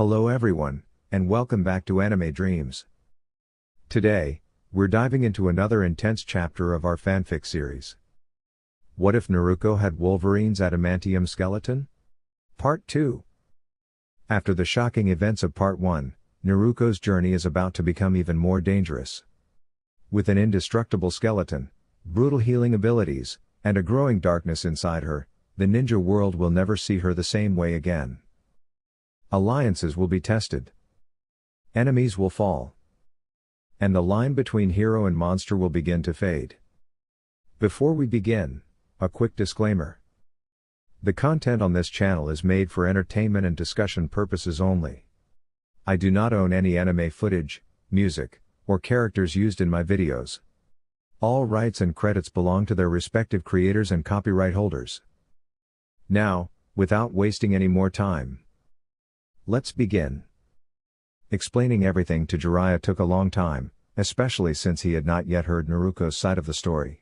Hello everyone, and welcome back to Anime Dreams. Today, we're diving into another intense chapter of our fanfic series. What if Naruko had Wolverine's Adamantium skeleton? Part 2. After the shocking events of Part 1, Naruko's journey is about to become even more dangerous. With an indestructible skeleton, brutal healing abilities, and a growing darkness inside her, the ninja world will never see her the same way again. Alliances will be tested. Enemies will fall. And the line between hero and monster will begin to fade. Before we begin, a quick disclaimer. The content on this channel is made for entertainment and discussion purposes only. I do not own any anime footage, music, or characters used in my videos. All rights and credits belong to their respective creators and copyright holders. Now, without wasting any more time, let's begin. Explaining everything to Jiraiya took a long time, especially since he had not yet heard Naruko's side of the story.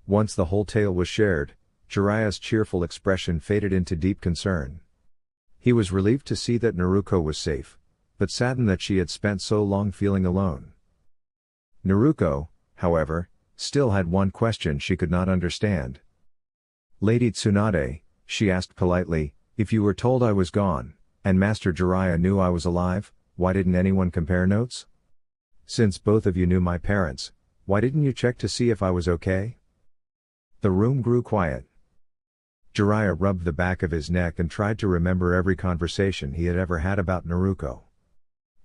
Once the whole tale was shared, Jiraiya's cheerful expression faded into deep concern. He was relieved to see that Naruko was safe, but saddened that she had spent so long feeling alone. Naruko, however, still had one question she could not understand. "Lady Tsunade," she asked politely, "if you were told I was gone, and Master Jiraiya knew I was alive, why didn't anyone compare notes? Since both of you knew my parents, why didn't you check to see if I was okay?" The room grew quiet. Jiraiya rubbed the back of his neck and tried to remember every conversation he had ever had about Naruko.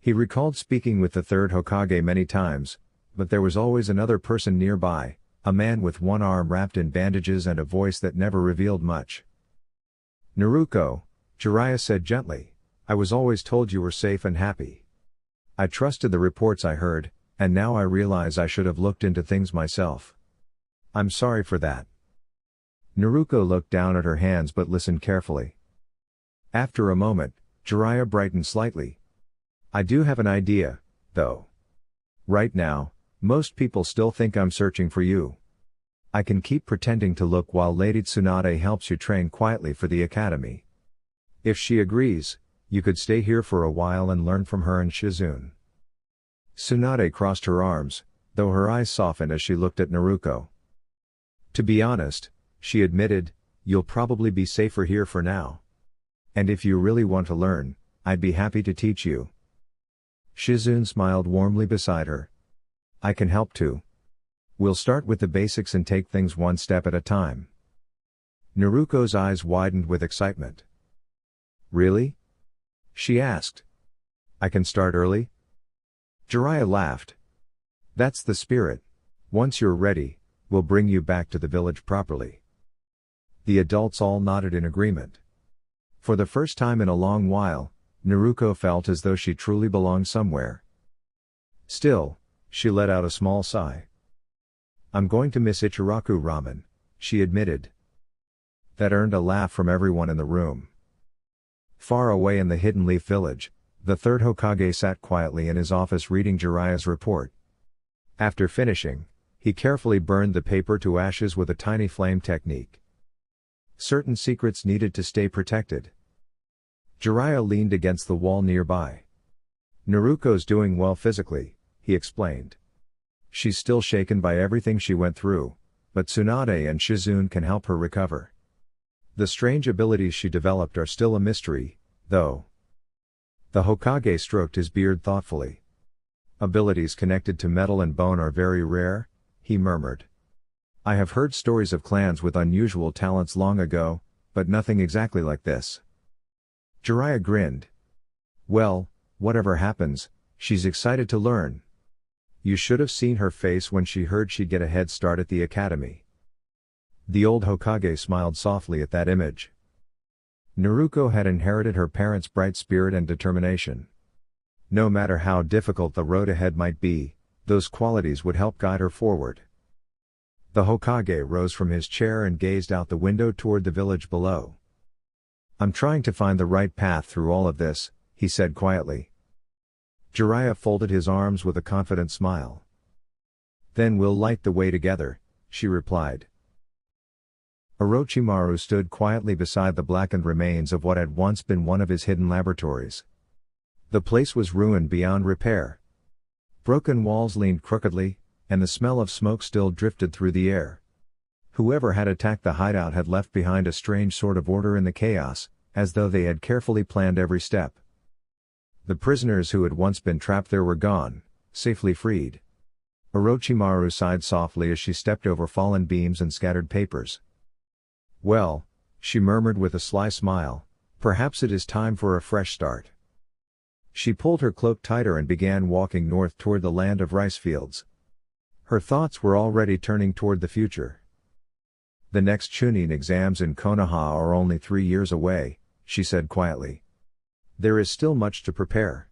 He recalled speaking with the third Hokage many times, but there was always another person nearby, a man with one arm wrapped in bandages and a voice that never revealed much. "Naruko," Jiraiya said gently, "I was always told you were safe and happy. I trusted the reports I heard, and now I realize I should have looked into things myself. I'm sorry for that." Naruko looked down at her hands but listened carefully. After a moment, Jiraiya brightened slightly. "I do have an idea, though. Right now, most people still think I'm searching for you. I can keep pretending to look while Lady Tsunade helps you train quietly for the academy. If she agrees, you could stay here for a while and learn from her and Shizune." Tsunade crossed her arms, though her eyes softened as she looked at Naruko. "To be honest," she admitted, "you'll probably be safer here for now. And if you really want to learn, I'd be happy to teach you." Shizune smiled warmly beside her. "I can help too. We'll start with the basics and take things one step at a time." Naruko's eyes widened with excitement. "Really?" she asked. "I can start early?" Jiraiya laughed. "That's the spirit. Once you're ready, we'll bring you back to the village properly." The adults all nodded in agreement. For the first time in a long while, Naruko felt as though she truly belonged somewhere. Still, she let out a small sigh. "I'm going to miss Ichiraku ramen," she admitted. That earned a laugh from everyone in the room. Far away in the Hidden Leaf village, the third Hokage sat quietly in his office reading Jiraiya's report. After finishing, he carefully burned the paper to ashes with a tiny flame technique. Certain secrets needed to stay protected. Jiraiya leaned against the wall nearby. "Naruko's doing well physically," he explained. "She's still shaken by everything she went through, but Tsunade and Shizune can help her recover. The strange abilities she developed are still a mystery, though." The Hokage stroked his beard thoughtfully. "Abilities connected to metal and bone are very rare," he murmured. "I have heard stories of clans with unusual talents long ago, but nothing exactly like this." Jiraiya grinned. "Well, whatever happens, she's excited to learn. You should have seen her face when she heard she'd get a head start at the academy." The old Hokage smiled softly at that image. Naruko had inherited her parents' bright spirit and determination. No matter how difficult the road ahead might be, those qualities would help guide her forward. The Hokage rose from his chair and gazed out the window toward the village below. "I'm trying to find the right path through all of this," he said quietly. Jiraiya folded his arms with a confident smile. "Then we'll light the way together," she replied. Orochimaru stood quietly beside the blackened remains of what had once been one of his hidden laboratories. The place was ruined beyond repair. Broken walls leaned crookedly, and the smell of smoke still drifted through the air. Whoever had attacked the hideout had left behind a strange sort of order in the chaos, as though they had carefully planned every step. The prisoners who had once been trapped there were gone, safely freed. Orochimaru sighed softly as she stepped over fallen beams and scattered papers. "Well," she murmured with a sly smile, "perhaps it is time for a fresh start." She pulled her cloak tighter and began walking north toward the land of rice fields. Her thoughts were already turning toward the future. "The next Chunin exams in Konoha are only 3 years away," she said quietly. "There is still much to prepare."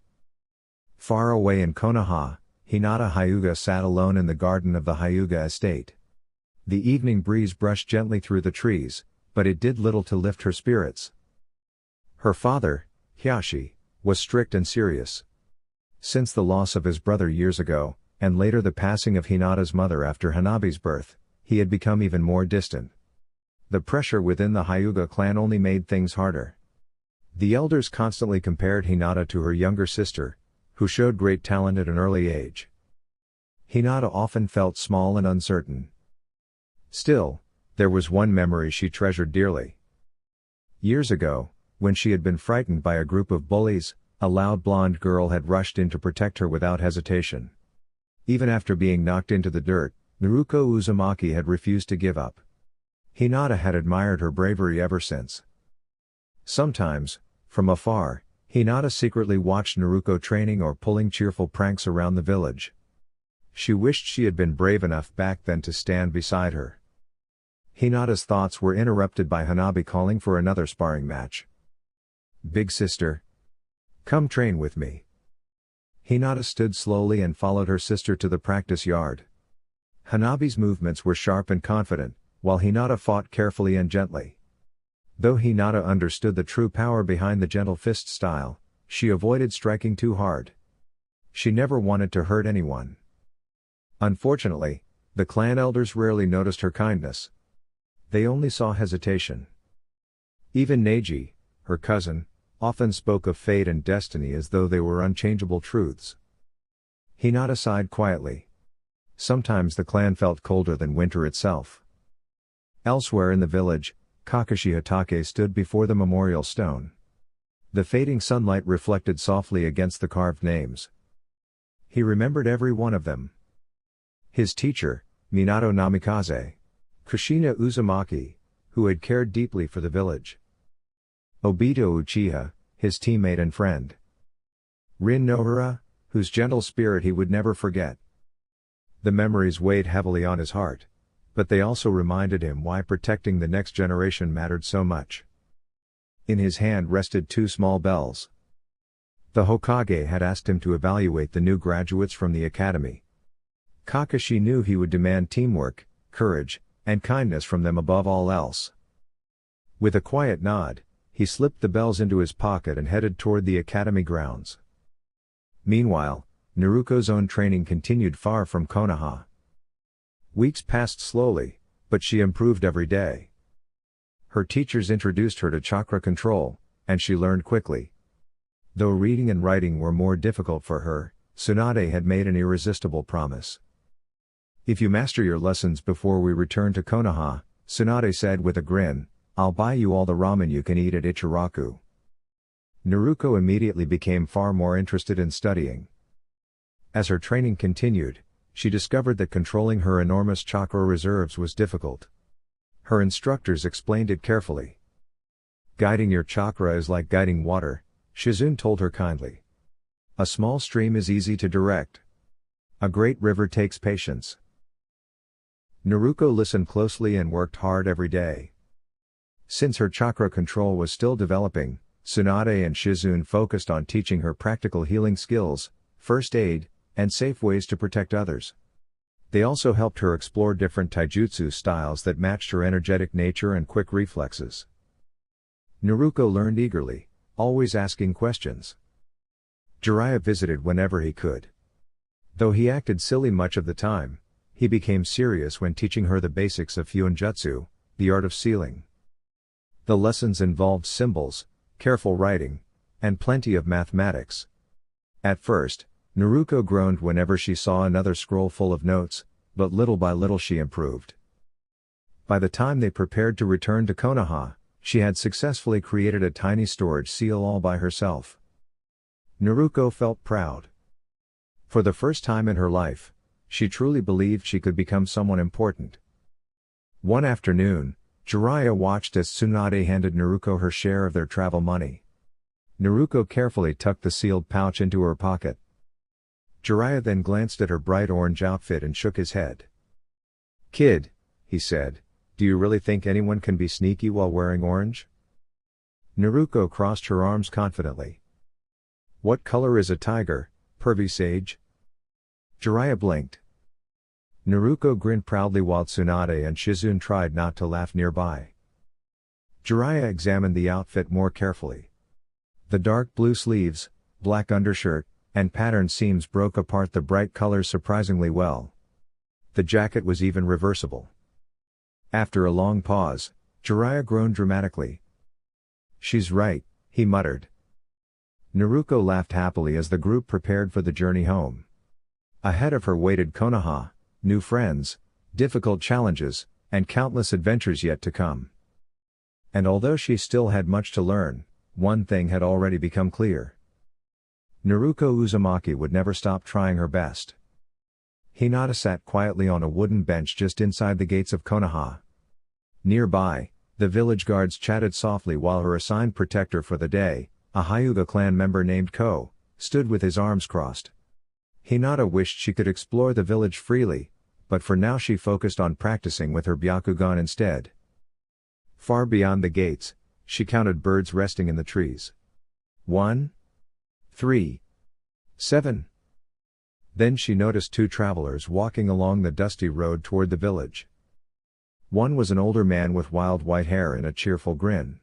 Far away in Konoha, Hinata Hyuga sat alone in the garden of the Hyuga estate. The evening breeze brushed gently through the trees, but it did little to lift her spirits. Her father, Hyashi, was strict and serious. Since the loss of his brother years ago, and later the passing of Hinata's mother after Hanabi's birth, he had become even more distant. The pressure within the Hyuga clan only made things harder. The elders constantly compared Hinata to her younger sister, who showed great talent at an early age. Hinata often felt small and uncertain. Still, there was one memory she treasured dearly. Years ago, when she had been frightened by a group of bullies, a loud blonde girl had rushed in to protect her without hesitation. Even after being knocked into the dirt, Naruko Uzumaki had refused to give up. Hinata had admired her bravery ever since. Sometimes, from afar, Hinata secretly watched Naruko training or pulling cheerful pranks around the village. She wished she had been brave enough back then to stand beside her. Hinata's thoughts were interrupted by Hanabi calling for another sparring match. "Big sister, come train with me." Hinata stood slowly and followed her sister to the practice yard. Hanabi's movements were sharp and confident, while Hinata fought carefully and gently. Though Hinata understood the true power behind the gentle fist style, she avoided striking too hard. She never wanted to hurt anyone. Unfortunately, the clan elders rarely noticed her kindness. They only saw hesitation. Even Neji, her cousin, often spoke of fate and destiny as though they were unchangeable truths. Hinata sighed quietly. Sometimes the clan felt colder than winter itself. Elsewhere in the village, Kakashi Hatake stood before the memorial stone. The fading sunlight reflected softly against the carved names. He remembered every one of them. His teacher, Minato Namikaze. Kushina Uzumaki, who had cared deeply for the village. Obito Uchiha, his teammate and friend. Rin Nohara, whose gentle spirit he would never forget. The memories weighed heavily on his heart, but they also reminded him why protecting the next generation mattered so much. In his hand rested 2 small bells. The Hokage had asked him to evaluate the new graduates from the academy. Kakashi knew he would demand teamwork, courage, and kindness from them above all else. With a quiet nod, he slipped the bells into his pocket and headed toward the academy grounds. Meanwhile, Naruko's own training continued far from Konoha. Weeks passed slowly, but she improved every day. Her teachers introduced her to chakra control, and she learned quickly. Though reading and writing were more difficult for her, Tsunade had made an irresistible promise. "If you master your lessons before we return to Konoha," Tsunade said with a grin, "I'll buy you all the ramen you can eat at Ichiraku." Naruko immediately became far more interested in studying. As her training continued, she discovered that controlling her enormous chakra reserves was difficult. Her instructors explained it carefully. "Guiding your chakra is like guiding water," Shizune told her kindly. "A small stream is easy to direct. A great river takes patience." Naruko listened closely and worked hard every day. Since her chakra control was still developing, Tsunade and Shizune focused on teaching her practical healing skills, first aid, and safe ways to protect others. They also helped her explore different taijutsu styles that matched her energetic nature and quick reflexes. Naruko learned eagerly, always asking questions. Jiraiya visited whenever he could. Though he acted silly much of the time, he became serious when teaching her the basics of Fuinjutsu, the art of sealing. The lessons involved symbols, careful writing, and plenty of mathematics, At first, Naruko groaned whenever she saw another scroll full of notes, but little by little she improved. By the time they prepared to return to Konoha, she had successfully created a tiny storage seal all by herself. Naruko felt proud. For the first time in her life, she truly believed she could become someone important. One afternoon, Jiraiya watched as Tsunade handed Naruko her share of their travel money. Naruko carefully tucked the sealed pouch into her pocket. Jiraiya then glanced at her bright orange outfit and shook his head. "Kid," he said, "do you really think anyone can be sneaky while wearing orange?" Naruko crossed her arms confidently. "What color is a tiger, pervy sage?" Jiraiya blinked. Naruko grinned proudly while Tsunade and Shizune tried not to laugh nearby. Jiraiya examined the outfit more carefully. The dark blue sleeves, black undershirt, and patterned seams broke apart the bright colors surprisingly well. The jacket was even reversible. After a long pause, Jiraiya groaned dramatically. "She's right," he muttered. Naruko laughed happily as the group prepared for the journey home. Ahead of her waited Konoha, new friends, difficult challenges, and countless adventures yet to come. And although she still had much to learn, one thing had already become clear. Naruko Uzumaki would never stop trying her best. Hinata sat quietly on a wooden bench just inside the gates of Konoha. Nearby, the village guards chatted softly while her assigned protector for the day, a Hyuga clan member named Ko, stood with his arms crossed. Hinata wished she could explore the village freely, but for now she focused on practicing with her Byakugan instead. Far beyond the gates, she counted birds resting in the trees. 1, 3, 7. Then she noticed two travelers walking along the dusty road toward the village. One was an older man with wild white hair and a cheerful grin.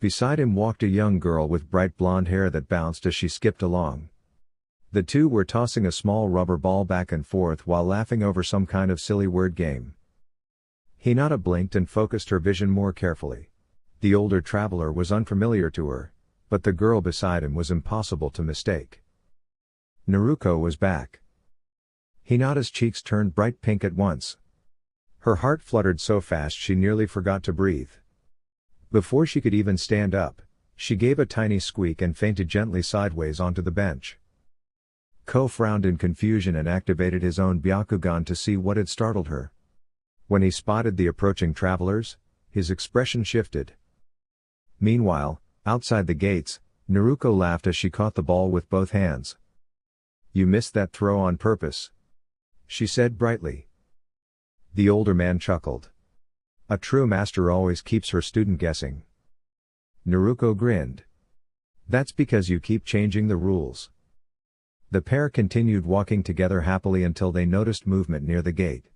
Beside him walked a young girl with bright blonde hair that bounced as she skipped along. The two were tossing a small rubber ball back and forth while laughing over some kind of silly word game. Hinata blinked and focused her vision more carefully. The older traveler was unfamiliar to her, but the girl beside him was impossible to mistake. Naruko was back. Hinata's cheeks turned bright pink at once. Her heart fluttered so fast she nearly forgot to breathe. Before she could even stand up, she gave a tiny squeak and fainted gently sideways onto the bench. Ko frowned in confusion and activated his own Byakugan to see what had startled her. When he spotted the approaching travelers, his expression shifted. Meanwhile, outside the gates, Naruko laughed as she caught the ball with both hands. "You missed that throw on purpose," she said brightly. The older man chuckled. "A true master always keeps her student guessing." Naruko grinned. "That's because you keep changing the rules." The pair continued walking together happily until they noticed movement near the gate.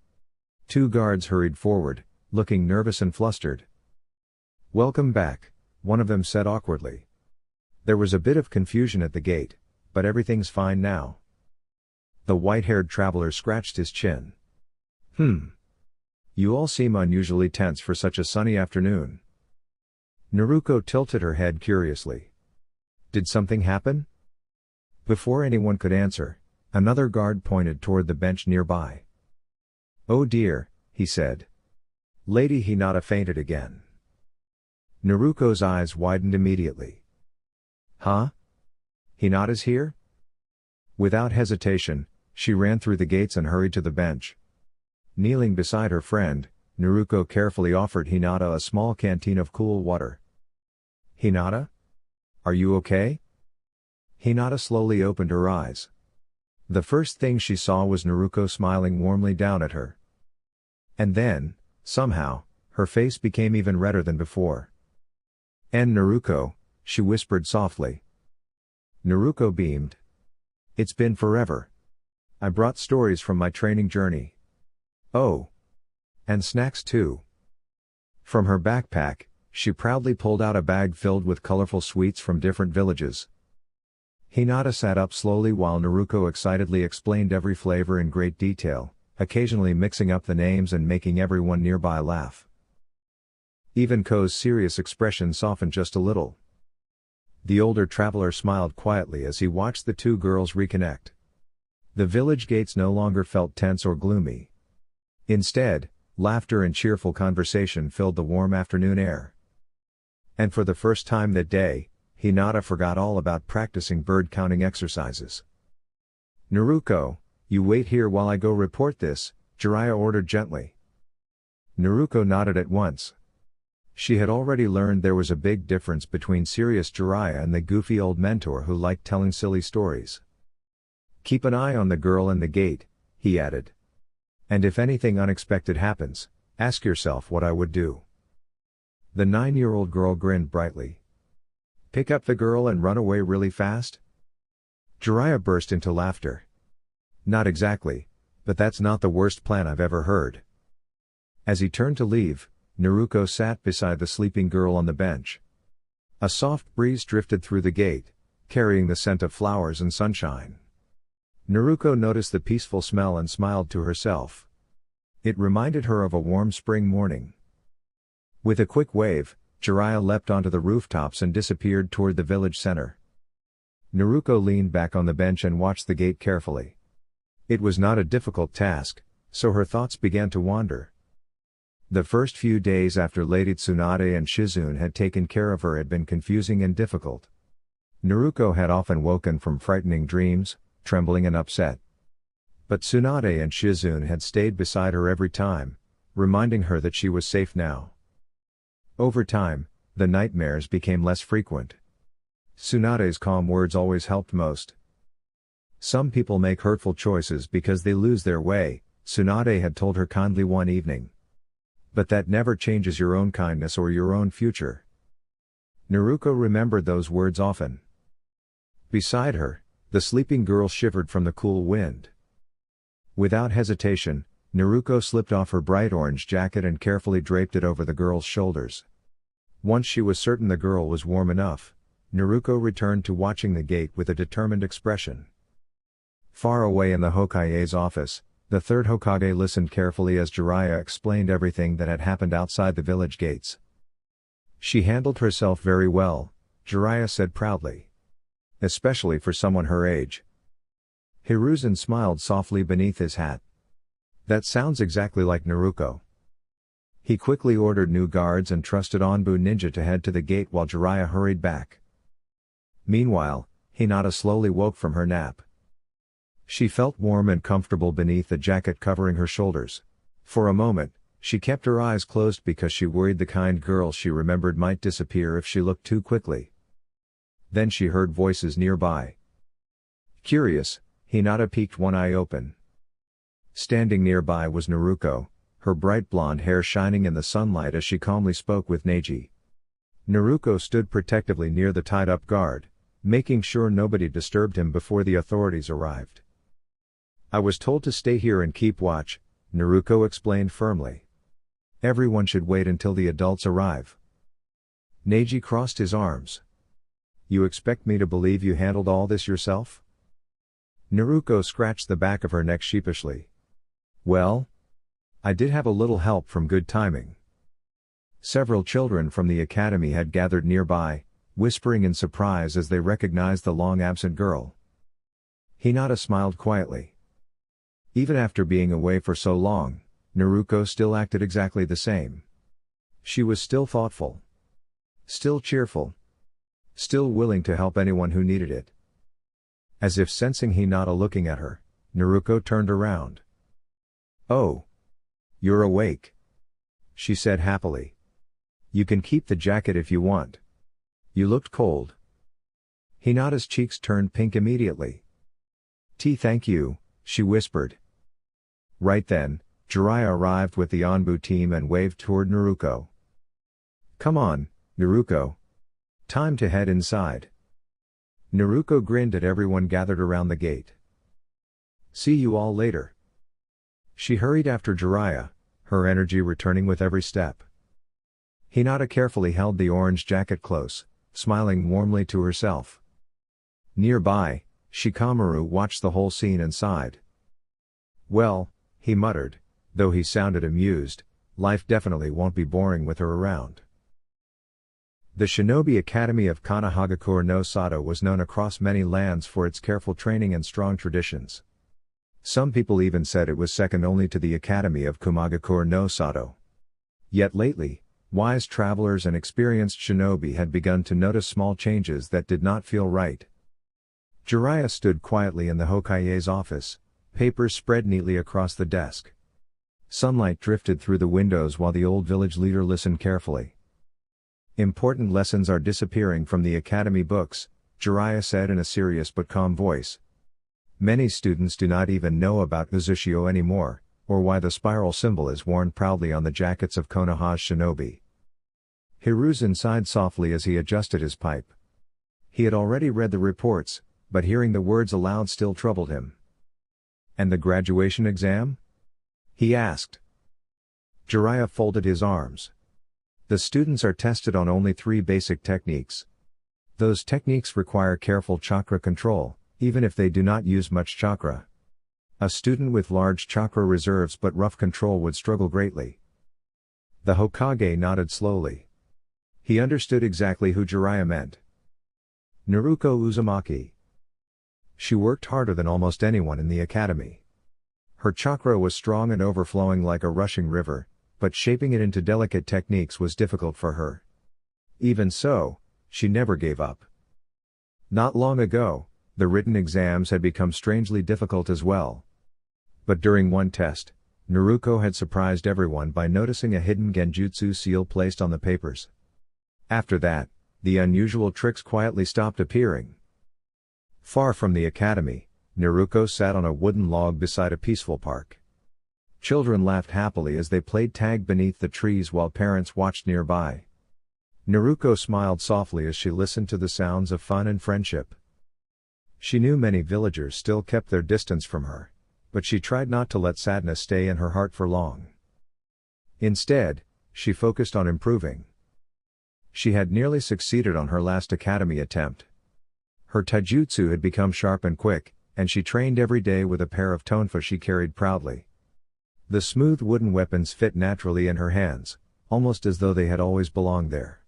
Two guards hurried forward, looking nervous and flustered. "Welcome back," one of them said awkwardly. "There was a bit of confusion at the gate, but everything's fine now." The white-haired traveler scratched his chin. You all seem unusually tense for such a sunny afternoon." Naruko tilted her head curiously. "Did something happen?" Before anyone could answer, another guard pointed toward the bench nearby. "Oh dear," he said. "Lady Hinata fainted again." Naruko's eyes widened immediately. "Huh? Hinata's here?" Without hesitation, she ran through the gates and hurried to the bench. Kneeling beside her friend, Naruko carefully offered Hinata a small canteen of cool water. "Hinata? Are you okay?" Hinata slowly opened her eyes. The first thing she saw was Naruko smiling warmly down at her. And then, somehow, her face became even redder than before. "And Naruko," she whispered softly. Naruko beamed. "It's been forever. I brought stories from my training journey. Oh. And snacks too." From her backpack, she proudly pulled out a bag filled with colorful sweets from different villages. Hinata sat up slowly while Naruko excitedly explained every flavor in great detail, occasionally mixing up the names and making everyone nearby laugh. Even Ko's serious expression softened just a little. The older traveler smiled quietly as he watched the two girls reconnect. The village gates no longer felt tense or gloomy. Instead, laughter and cheerful conversation filled the warm afternoon air. And for the first time that day, Hinata forgot all about practicing bird-counting exercises. "Naruko, you wait here while I go report this," Jiraiya ordered gently. Naruko nodded at once. She had already learned there was a big difference between serious Jiraiya and the goofy old mentor who liked telling silly stories. "Keep an eye on the girl and the gate," he added. "And if anything unexpected happens, ask yourself what I would do." The 9-year-old girl grinned brightly. "Pick up the girl and run away really fast?" Jiraiya burst into laughter. "Not exactly, but that's not the worst plan I've ever heard." As he turned to leave, Naruko sat beside the sleeping girl on the bench. A soft breeze drifted through the gate, carrying the scent of flowers and sunshine. Naruko noticed the peaceful smell and smiled to herself. It reminded her of a warm spring morning. With a quick wave, Jiraiya leapt onto the rooftops and disappeared toward the village center. Naruko leaned back on the bench and watched the gate carefully. It was not a difficult task, so her thoughts began to wander. The first few days after Lady Tsunade and Shizune had taken care of her had been confusing and difficult. Naruko had often woken from frightening dreams, trembling and upset. But Tsunade and Shizune had stayed beside her every time, reminding her that she was safe now. Over time, the nightmares became less frequent. Tsunade's calm words always helped most. "Some people make hurtful choices because they lose their way," Tsunade had told her kindly one evening. "But that never changes your own kindness or your own future." Naruko remembered those words often. Beside her, the sleeping girl shivered from the cool wind. Without hesitation, Naruko slipped off her bright orange jacket and carefully draped it over the girl's shoulders. Once she was certain the girl was warm enough, Naruko returned to watching the gate with a determined expression. Far away in the Hokage's office, the third Hokage listened carefully as Jiraiya explained everything that had happened outside the village gates. "She handled herself very well," Jiraiya said proudly. "Especially for someone her age." Hiruzen smiled softly beneath his hat. "That sounds exactly like Naruko." He quickly ordered new guards and trusted Anbu Ninja to head to the gate while Jiraiya hurried back. Meanwhile, Hinata slowly woke from her nap. She felt warm and comfortable beneath the jacket covering her shoulders. For a moment, she kept her eyes closed because she worried the kind girl she remembered might disappear if she looked too quickly. Then she heard voices nearby. Curious, Hinata peeked one eye open. Standing nearby was Naruko, her bright blonde hair shining in the sunlight as she calmly spoke with Neji. Naruko stood protectively near the tied-up guard, making sure nobody disturbed him before the authorities arrived. "I was told to stay here and keep watch," Naruko explained firmly. "Everyone should wait until the adults arrive." Neji crossed his arms. "You expect me to believe you handled all this yourself?" Naruko scratched the back of her neck sheepishly. "Well, I did have a little help from good timing." Several children from the academy had gathered nearby, whispering in surprise as they recognized the long-absent girl. Hinata smiled quietly. Even after being away for so long, Naruko still acted exactly the same. She was still thoughtful. Still cheerful. Still willing to help anyone who needed it. As if sensing Hinata looking at her, Naruko turned around. "Oh. You're awake," she said happily. "You can keep the jacket if you want. You looked cold." Hinata's cheeks turned pink immediately. Thank you," she whispered. Right then, Jiraiya arrived with the Anbu team and waved toward Naruko. "Come on, Naruko. Time to head inside." Naruko grinned at everyone gathered around the gate. "See you all later." She hurried after Jiraiya, her energy returning with every step. Hinata carefully held the orange jacket close, smiling warmly to herself. Nearby, Shikamaru watched the whole scene and sighed. "Well," he muttered, though he sounded amused, "life definitely won't be boring with her around." The Shinobi Academy of Kanahagakure no Sato was known across many lands for its careful training and strong traditions. Some people even said it was second only to the Academy of Kumagakure no Sato. Yet lately, wise travelers and experienced shinobi had begun to notice small changes that did not feel right. Jiraiya stood quietly in the Hokage's office, papers spread neatly across the desk. Sunlight drifted through the windows while the old village leader listened carefully. Important lessons are disappearing from the academy books, Jiraiya said in a serious but calm voice. Many students do not even know about Uzushio anymore, or why the spiral symbol is worn proudly on the jackets of Konoha's shinobi. Hiruzen sighed softly as he adjusted his pipe. He had already read the reports, but hearing the words aloud still troubled him. And the graduation exam? He asked. Jiraiya folded his arms. The students are tested on only 3 basic techniques. Those techniques require careful chakra control, even if they do not use much chakra. A student with large chakra reserves but rough control would struggle greatly. The Hokage nodded slowly. He understood exactly who Jiraiya meant. Naruko Uzumaki. She worked harder than almost anyone in the academy. Her chakra was strong and overflowing like a rushing river, but shaping it into delicate techniques was difficult for her. Even so, she never gave up. Not long ago, the written exams had become strangely difficult as well. But during one test, Naruko had surprised everyone by noticing a hidden genjutsu seal placed on the papers. After that, the unusual tricks quietly stopped appearing. Far from the academy, Naruko sat on a wooden log beside a peaceful park. Children laughed happily as they played tag beneath the trees while parents watched nearby. Naruko smiled softly as she listened to the sounds of fun and friendship. She knew many villagers still kept their distance from her, but she tried not to let sadness stay in her heart for long. Instead, she focused on improving. She had nearly succeeded on her last academy attempt. Her taijutsu had become sharp and quick, and she trained every day with a pair of tonfa she carried proudly. The smooth wooden weapons fit naturally in her hands, almost as though they had always belonged there.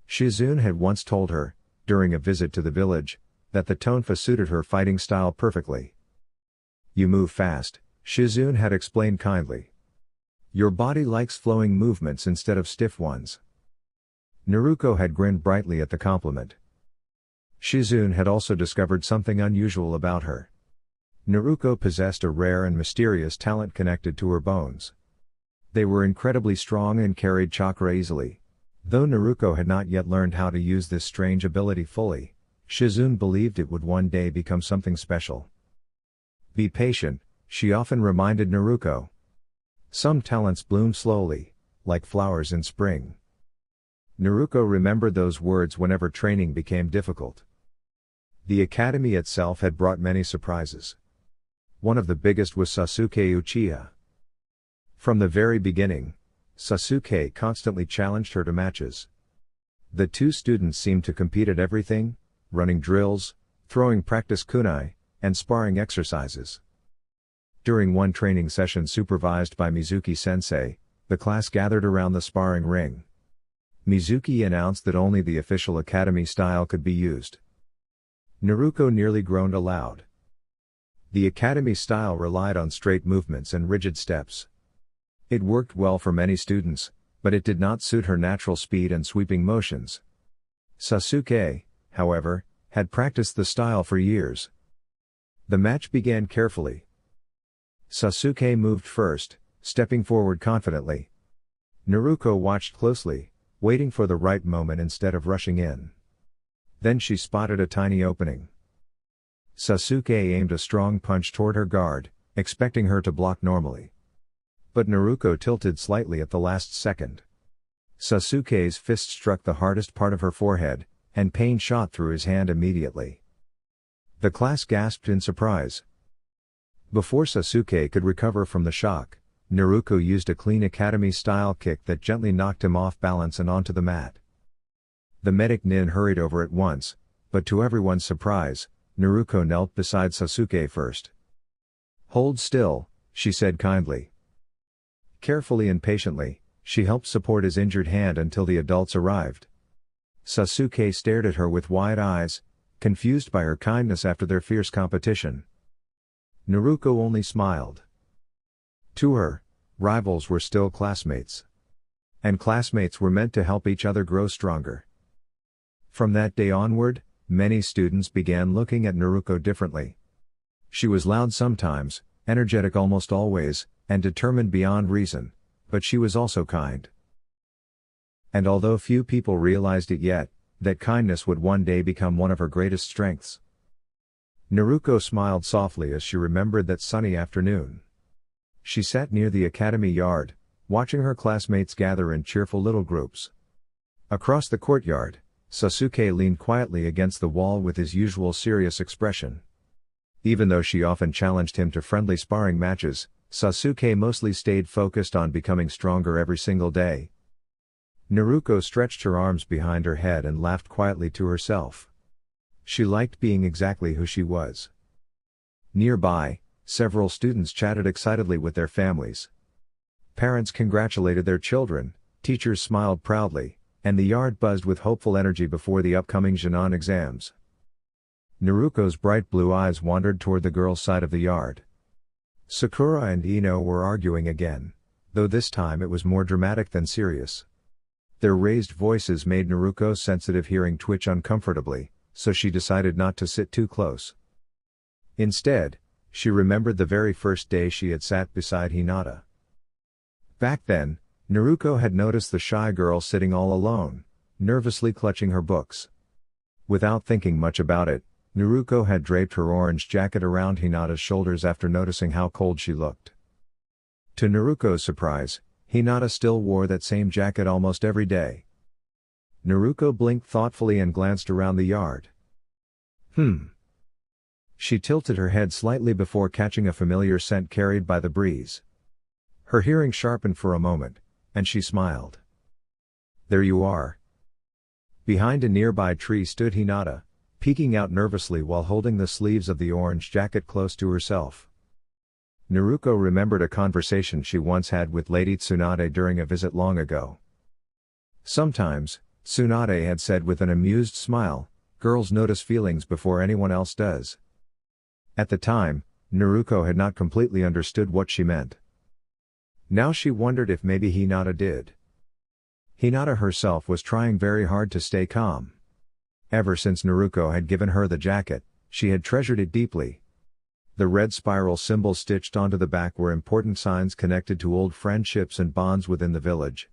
Shizune had once told her, during a visit to the village, that the tonfa suited her fighting style perfectly. "You move fast," Shizune had explained kindly. "Your body likes flowing movements instead of stiff ones." Naruko had grinned brightly at the compliment. Shizune had also discovered something unusual about her. Naruko possessed a rare and mysterious talent connected to her bones. They were incredibly strong and carried chakra easily. Though Naruko had not yet learned how to use this strange ability fully, Shizune believed it would one day become something special. "Be patient," she often reminded Naruko. "Some talents bloom slowly, like flowers in spring." Naruko remembered those words whenever training became difficult. The academy itself had brought many surprises. One of the biggest was Sasuke Uchiha. From the very beginning, Sasuke constantly challenged her to matches. The 2 students seemed to compete at everything: running drills, throwing practice kunai, and sparring exercises. During one training session supervised by Mizuki-sensei, the class gathered around the sparring ring. Mizuki announced that only the official academy style could be used. Naruko nearly groaned aloud. The academy style relied on straight movements and rigid steps. It worked well for many students, but it did not suit her natural speed and sweeping motions. Sasuke, however, had practiced the style for years. The match began carefully. Sasuke moved first, stepping forward confidently. Naruko watched closely, waiting for the right moment instead of rushing in. Then she spotted a tiny opening. Sasuke aimed a strong punch toward her guard, expecting her to block normally. But Naruko tilted slightly at the last second. Sasuke's fist struck the hardest part of her forehead, and pain shot through his hand immediately. The class gasped in surprise. Before Sasuke could recover from the shock, Naruko used a clean academy-style kick that gently knocked him off balance and onto the mat. The medic nin hurried over at once, but to everyone's surprise, Naruko knelt beside Sasuke first. "Hold still," she said kindly. Carefully and patiently, she helped support his injured hand until the adults arrived. Sasuke stared at her with wide eyes, confused by her kindness after their fierce competition. Naruko only smiled. To her, rivals were still classmates. And classmates were meant to help each other grow stronger. From that day onward, many students began looking at Naruko differently. She was loud sometimes, energetic almost always, and determined beyond reason, but she was also kind. And although few people realized it yet, that kindness would one day become one of her greatest strengths. Naruko smiled softly as she remembered that sunny afternoon. She sat near the academy yard, watching her classmates gather in cheerful little groups. Across the courtyard, Sasuke leaned quietly against the wall with his usual serious expression. Even though she often challenged him to friendly sparring matches, Sasuke mostly stayed focused on becoming stronger every single day. Naruko stretched her arms behind her head and laughed quietly to herself. She liked being exactly who she was. Nearby, several students chatted excitedly with their families. Parents congratulated their children, teachers smiled proudly, and the yard buzzed with hopeful energy before the upcoming Jinan exams. Naruko's bright blue eyes wandered toward the girls' side of the yard. Sakura and Ino were arguing again, though this time it was more dramatic than serious. Their raised voices made Naruko's sensitive hearing twitch uncomfortably, so she decided not to sit too close. Instead, she remembered the very first day she had sat beside Hinata. Back then, Naruko had noticed the shy girl sitting all alone, nervously clutching her books. Without thinking much about it, Naruko had draped her orange jacket around Hinata's shoulders after noticing how cold she looked. To Naruko's surprise, Hinata still wore that same jacket almost every day. Naruko blinked thoughtfully and glanced around the yard. She tilted her head slightly before catching a familiar scent carried by the breeze. Her hearing sharpened for a moment, and she smiled. There you are. Behind a nearby tree stood Hinata, peeking out nervously while holding the sleeves of the orange jacket close to herself. Naruko remembered a conversation she once had with Lady Tsunade during a visit long ago. Sometimes, Tsunade had said with an amused smile, girls notice feelings before anyone else does. At the time, Naruko had not completely understood what she meant. Now she wondered if maybe Hinata did. Hinata herself was trying very hard to stay calm. Ever since Naruko had given her the jacket, she had treasured it deeply. The red spiral symbols stitched onto the back were important signs connected to old friendships and bonds within the village.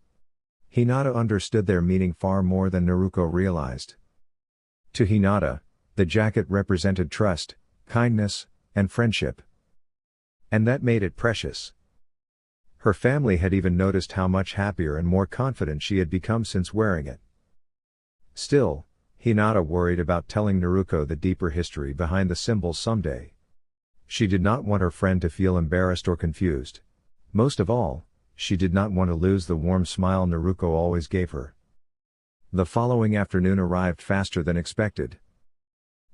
Hinata understood their meaning far more than Naruko realized. To Hinata, the jacket represented trust, kindness, and friendship. And that made it precious. Her family had even noticed how much happier and more confident she had become since wearing it. Still, Hinata worried about telling Naruko the deeper history behind the symbols someday. She did not want her friend to feel embarrassed or confused. Most of all, she did not want to lose the warm smile Naruko always gave her. The following afternoon arrived faster than expected.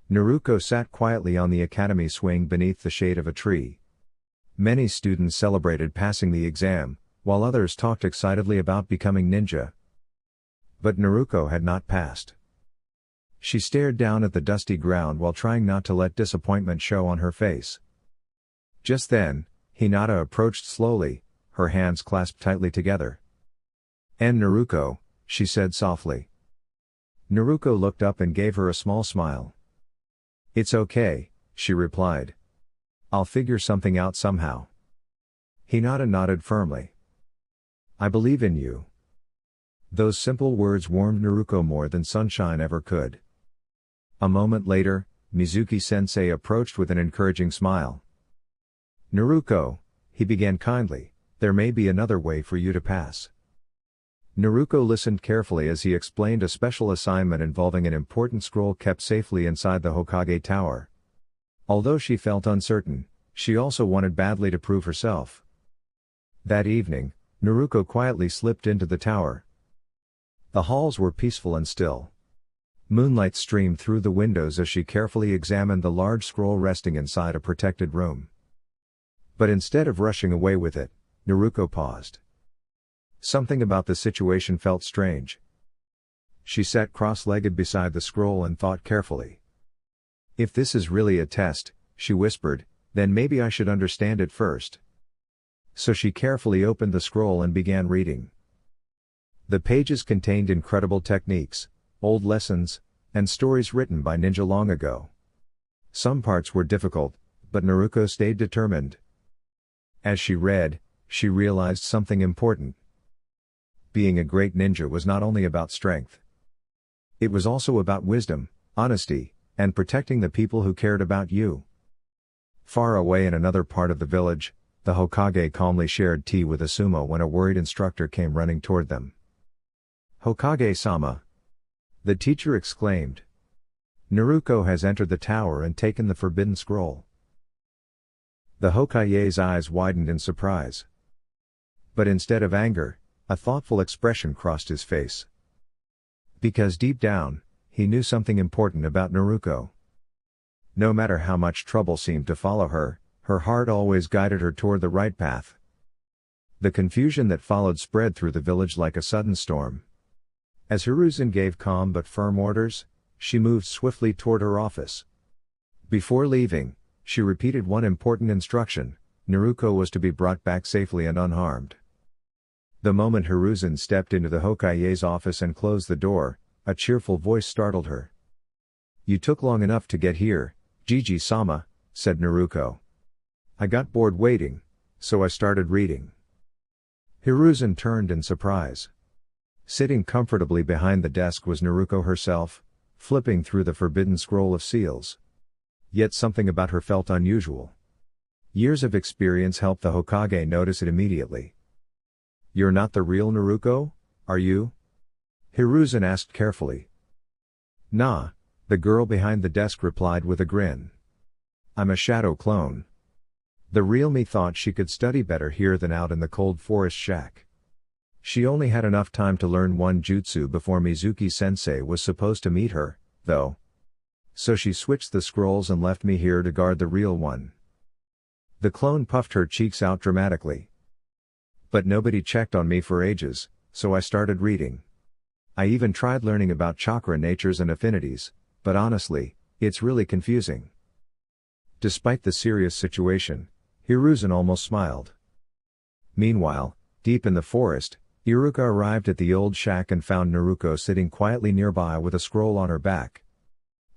Naruko sat quietly on the academy swing beneath the shade of a tree. Many students celebrated passing the exam, while others talked excitedly about becoming ninja. But Naruko had not passed. She stared down at the dusty ground while trying not to let disappointment show on her face. Just then, Hinata approached slowly, her hands clasped tightly together. "And Naruko," she said softly. Naruko looked up and gave her a small smile. "It's okay," she replied. "I'll figure something out somehow." Hinata nodded firmly. "I believe in you." Those simple words warmed Naruko more than sunshine ever could. A moment later, Mizuki-sensei approached with an encouraging smile. "Naruko," he began kindly, "there may be another way for you to pass." Naruko listened carefully as he explained a special assignment involving an important scroll kept safely inside the Hokage Tower. Although she felt uncertain, she also wanted badly to prove herself. That evening, Naruko quietly slipped into the tower. The halls were peaceful and still. Moonlight streamed through the windows as she carefully examined the large scroll resting inside a protected room. But instead of rushing away with it, Naruko paused. Something about the situation felt strange. She sat cross-legged beside the scroll and thought carefully. If this is really a test, she whispered, then maybe I should understand it first. So she carefully opened the scroll and began reading. The pages contained incredible techniques, old lessons, and stories written by ninja long ago. Some parts were difficult, but Naruko stayed determined. As she read, she realized something important. Being a great ninja was not only about strength. It was also about wisdom, honesty, and protecting the people who cared about you. Far away in another part of the village, the Hokage calmly shared tea with a sumo when a worried instructor came running toward them. "Hokage-sama!" the teacher exclaimed. "Naruko has entered the tower and taken the forbidden scroll." The Hokage's eyes widened in surprise. But instead of anger, a thoughtful expression crossed his face. Because deep down, he knew something important about Naruko. No matter how much trouble seemed to follow her, her heart always guided her toward the right path. The confusion that followed spread through the village like a sudden storm. As Hiruzen gave calm but firm orders, she moved swiftly toward her office. Before leaving, she repeated one important instruction: Naruko was to be brought back safely and unharmed. The moment Hiruzen stepped into the Hokage's office and closed the door, a cheerful voice startled her. "You took long enough to get here, Jiji-sama," said Naruko. "I got bored waiting, so I started reading." Hiruzen turned in surprise. Sitting comfortably behind the desk was Naruko herself, flipping through the forbidden scroll of seals. Yet something about her felt unusual. Years of experience helped the Hokage notice it immediately. "You're not the real Naruko, are you?" Hiruzen asked carefully. "Nah," the girl behind the desk replied with a grin. "I'm a shadow clone. The real me thought she could study better here than out in the cold forest shack. She only had enough time to learn one jutsu before Mizuki-sensei was supposed to meet her, though. So she switched the scrolls and left me here to guard the real one." The clone puffed her cheeks out dramatically. "But nobody checked on me for ages, so I started reading. I even tried learning about chakra natures and affinities, but honestly, it's really confusing." Despite the serious situation, Hiruzen almost smiled. Meanwhile, deep in the forest, Iruka arrived at the old shack and found Naruko sitting quietly nearby with a scroll on her back.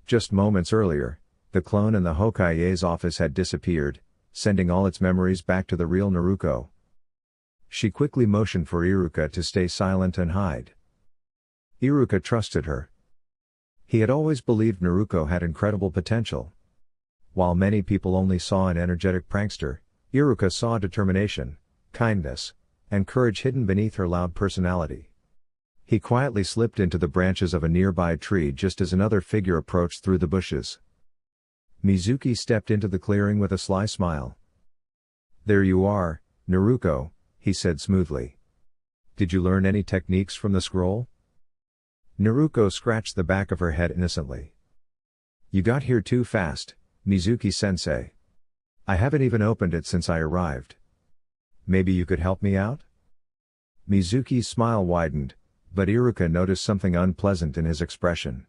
Just moments earlier, the clone in the Hokage's office had disappeared, sending all its memories back to the real Naruko. She quickly motioned for Iruka to stay silent and hide. Iruka trusted her. He had always believed Naruko had incredible potential. While many people only saw an energetic prankster, Iruka saw determination, kindness, and courage hidden beneath her loud personality. He quietly slipped into the branches of a nearby tree just as another figure approached through the bushes. Mizuki stepped into the clearing with a sly smile. "There you are, Naruko," he said smoothly. "Did you learn any techniques from the scroll?" Naruko scratched the back of her head innocently. "You got here too fast, Mizuki-sensei. I haven't even opened it since I arrived. Maybe you could help me out?" Mizuki's smile widened, but Iruka noticed something unpleasant in his expression.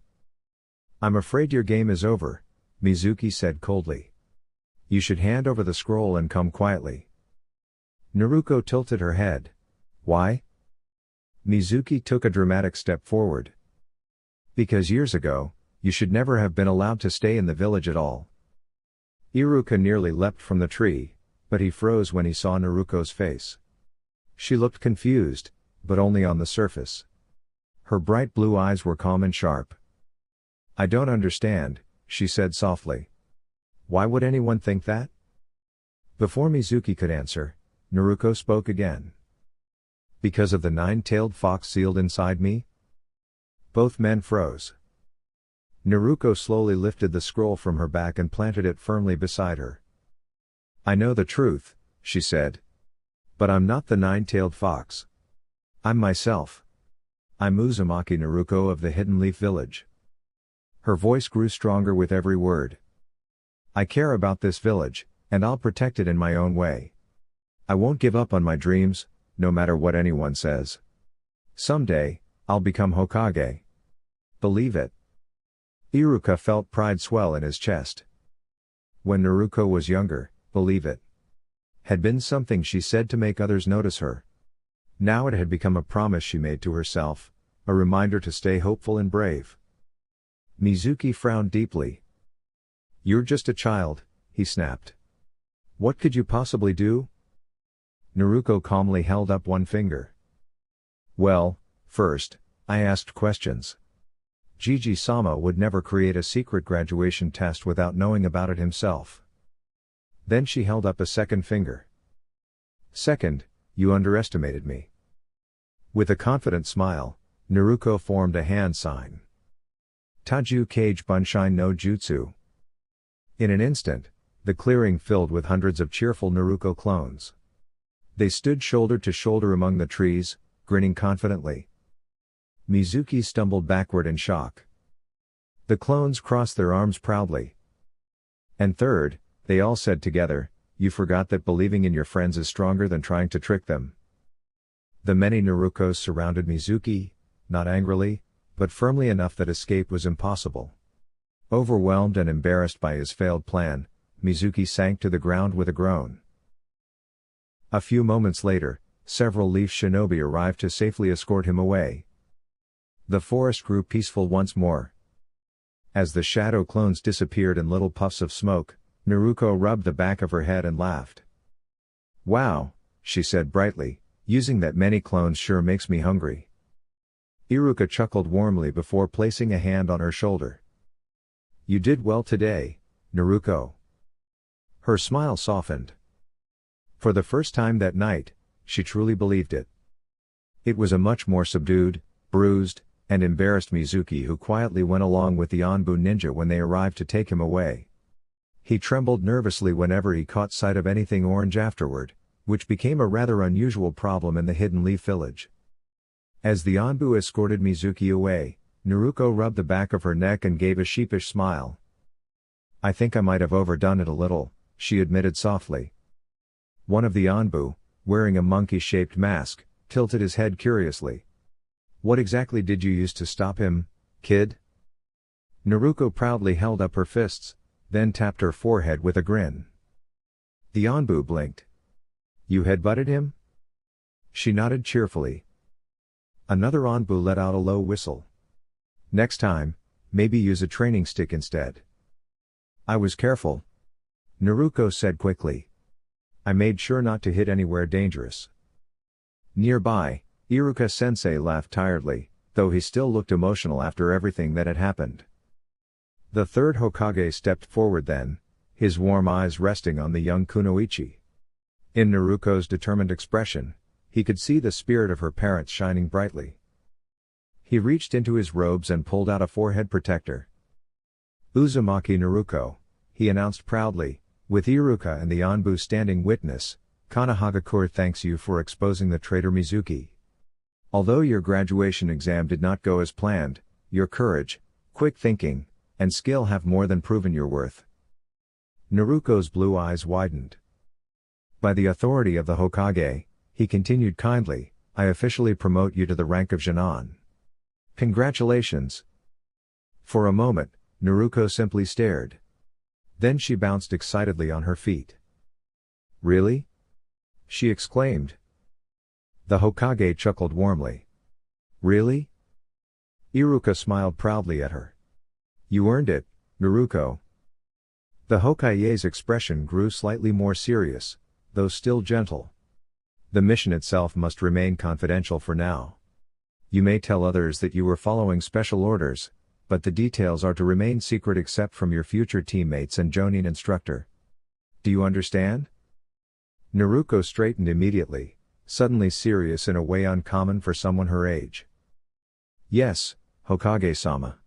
"I'm afraid your game is over," Mizuki said coldly. "You should hand over the scroll and come quietly." Naruko tilted her head. "Why?" Mizuki took a dramatic step forward. "Because years ago, you should never have been allowed to stay in the village at all." Iruka nearly leapt from the tree, but he froze when he saw Naruko's face. She looked confused, but only on the surface. Her bright blue eyes were calm and sharp. "I don't understand," she said softly. "Why would anyone think that?" Before Mizuki could answer, Naruko spoke again. "Because of the nine-tailed fox sealed inside me?" Both men froze. Naruko slowly lifted the scroll from her back and planted it firmly beside her. "I know the truth," she said. "But I'm not the nine-tailed fox. I'm myself. I'm Uzumaki Naruko of the Hidden Leaf Village." Her voice grew stronger with every word. "I care about this village, and I'll protect it in my own way. I won't give up on my dreams, no matter what anyone says. Someday, I'll become Hokage. Believe it. Iruka felt pride swell in his chest. When Naruko was younger, believe it had been something she said to make others notice her. Now it had become a promise she made to herself, a reminder to stay hopeful and brave. Mizuki frowned deeply. "You're just a child," he snapped. "What could you possibly do?" Naruko calmly held up one finger. "Well, first, I asked questions. Gigi-sama would never create a secret graduation test without knowing about it himself." Then she held up a second finger. "Second, you underestimated me." With a confident smile, Naruko formed a hand sign. Taju Kage Bunshin no Jutsu. In an instant, the clearing filled with hundreds of cheerful Naruko clones. They stood shoulder to shoulder among the trees, grinning confidently. Mizuki stumbled backward in shock. The clones crossed their arms proudly. And third, they all said together, "You forgot that believing in your friends is stronger than trying to trick them." The many Narukos surrounded Mizuki, not angrily, but firmly enough that escape was impossible. Overwhelmed and embarrassed by his failed plan, Mizuki sank to the ground with a groan. A few moments later, several Leaf Shinobi arrived to safely escort him away. The forest grew peaceful once more. As the shadow clones disappeared in little puffs of smoke, Naruko rubbed the back of her head and laughed. "Wow," she said brightly, "using that many clones sure makes me hungry." Iruka chuckled warmly before placing a hand on her shoulder. "You did well today, Naruko." Her smile softened. For the first time that night, she truly believed it. It was a much more subdued, bruised, and embarrassed Mizuki who quietly went along with the Anbu ninja when they arrived to take him away. He trembled nervously whenever he caught sight of anything orange afterward, which became a rather unusual problem in the Hidden Leaf Village. As the Anbu escorted Mizuki away, Naruko rubbed the back of her neck and gave a sheepish smile. "I think I might have overdone it a little," she admitted softly. One of the Anbu, wearing a monkey-shaped mask, tilted his head curiously. "What exactly did you use to stop him, kid?" Naruko proudly held up her fists, then tapped her forehead with a grin. The Anbu blinked. "You headbutted him?" She nodded cheerfully. Another Anbu let out a low whistle. "Next time, maybe use a training stick instead." "I was careful," Naruko said quickly. "I made sure not to hit anywhere dangerous." Nearby, Iruka-sensei laughed tiredly, though he still looked emotional after everything that had happened. The third Hokage stepped forward then, his warm eyes resting on the young Kunoichi. In Naruko's determined expression, he could see the spirit of her parents shining brightly. He reached into his robes and pulled out a forehead protector. "Uzumaki Naruko," he announced proudly, with Iruka and the Anbu standing witness, "Konohagakure thanks you for exposing the traitor Mizuki. Although your graduation exam did not go as planned, your courage, quick thinking, and skill have more than proven your worth." Naruko's blue eyes widened. "By the authority of the Hokage," he continued kindly, "I officially promote you to the rank of Genin. Congratulations." For a moment, Naruko simply stared. Then she bounced excitedly on her feet. "Really?" she exclaimed. The Hokage chuckled warmly. "Really?" Iruka smiled proudly at her. "You earned it, Naruko." The Hokage's expression grew slightly more serious, though still gentle. "The mission itself must remain confidential for now. You may tell others that you were following special orders, but the details are to remain secret except from your future teammates and Jonin instructor. Do you understand?" Naruko straightened immediately, suddenly serious in a way uncommon for someone her age. "Yes, Hokage-sama.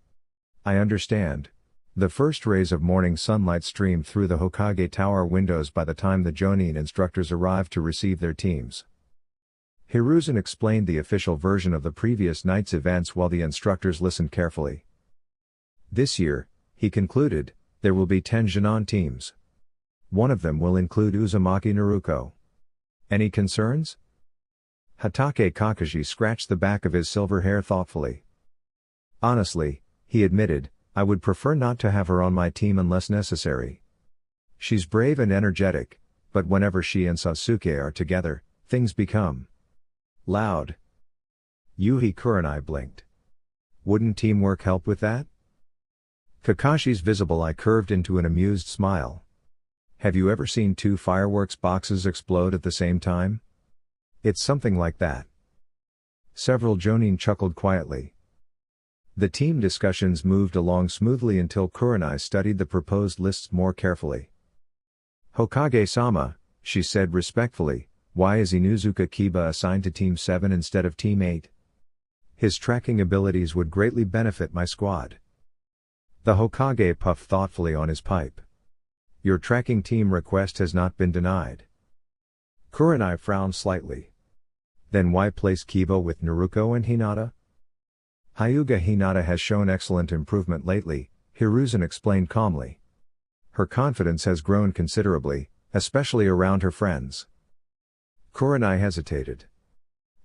I understand." The first rays of morning sunlight streamed through the Hokage tower windows by the time the Jonin instructors arrived to receive their teams. Hiruzen explained the official version of the previous night's events while the instructors listened carefully. "This year," he concluded, "there will be 10 Genin teams. One of them will include Uzumaki Naruko. Any concerns?" Hatake Kakashi scratched the back of his silver hair thoughtfully. "Honestly, He admitted, I would prefer not to have her on my team unless necessary. She's brave and energetic, but whenever she and Sasuke are together, things become loud. Yuhi Kurenai blinked. Wouldn't teamwork help with that? Kakashi's visible eye curved into an amused smile. Have you ever seen two fireworks boxes explode at the same time? It's something like that. Several Jonin chuckled quietly. The team discussions moved along smoothly until Kurenai studied the proposed lists more carefully. Hokage-sama, she said respectfully, why is Inuzuka Kiba assigned to Team 7 instead of Team 8? His tracking abilities would greatly benefit my squad. The Hokage puffed thoughtfully on his pipe. Your tracking team request has not been denied. Kurenai frowned slightly. Then why place Kiba with Naruko and Hinata? Hyuga Hinata has shown excellent improvement lately, Hiruzen explained calmly. Her confidence has grown considerably, especially around her friends. Kurenai hesitated.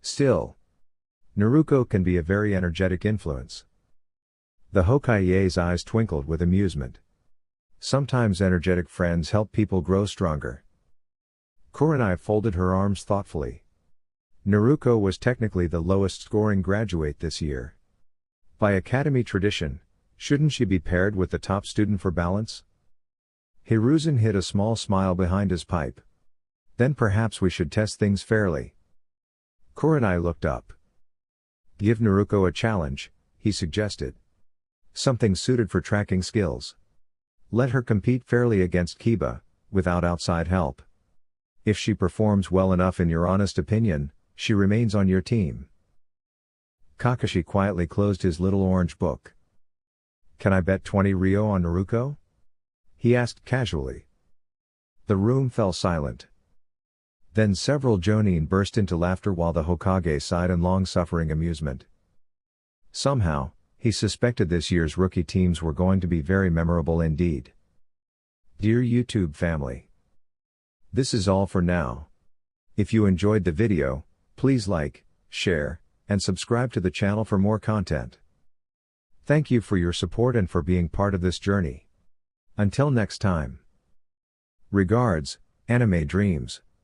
Still, Naruko can be a very energetic influence. The Hokage's eyes twinkled with amusement. Sometimes energetic friends help people grow stronger. Kurenai folded her arms thoughtfully. Naruko was technically the lowest scoring graduate this year. By academy tradition, shouldn't she be paired with the top student for balance? Hiruzen hid a small smile behind his pipe. Then perhaps we should test things fairly. Kurenai looked up. Give Naruko a challenge, he suggested. Something suited for tracking skills. Let her compete fairly against Kiba, without outside help. If she performs well enough in your honest opinion, she remains on your team. Kakashi quietly closed his little orange book. Can I bet 20 Ryo on Naruko? He asked casually. The room fell silent. Then several Jonin burst into laughter while the Hokage sighed in long-suffering amusement. Somehow, he suspected this year's rookie teams were going to be very memorable indeed. Dear YouTube family, this is all for now. If you enjoyed the video, please like, share, and subscribe to the channel for more content. Thank you for your support and for being part of this journey. Until next time. Regards, Anime Dreams.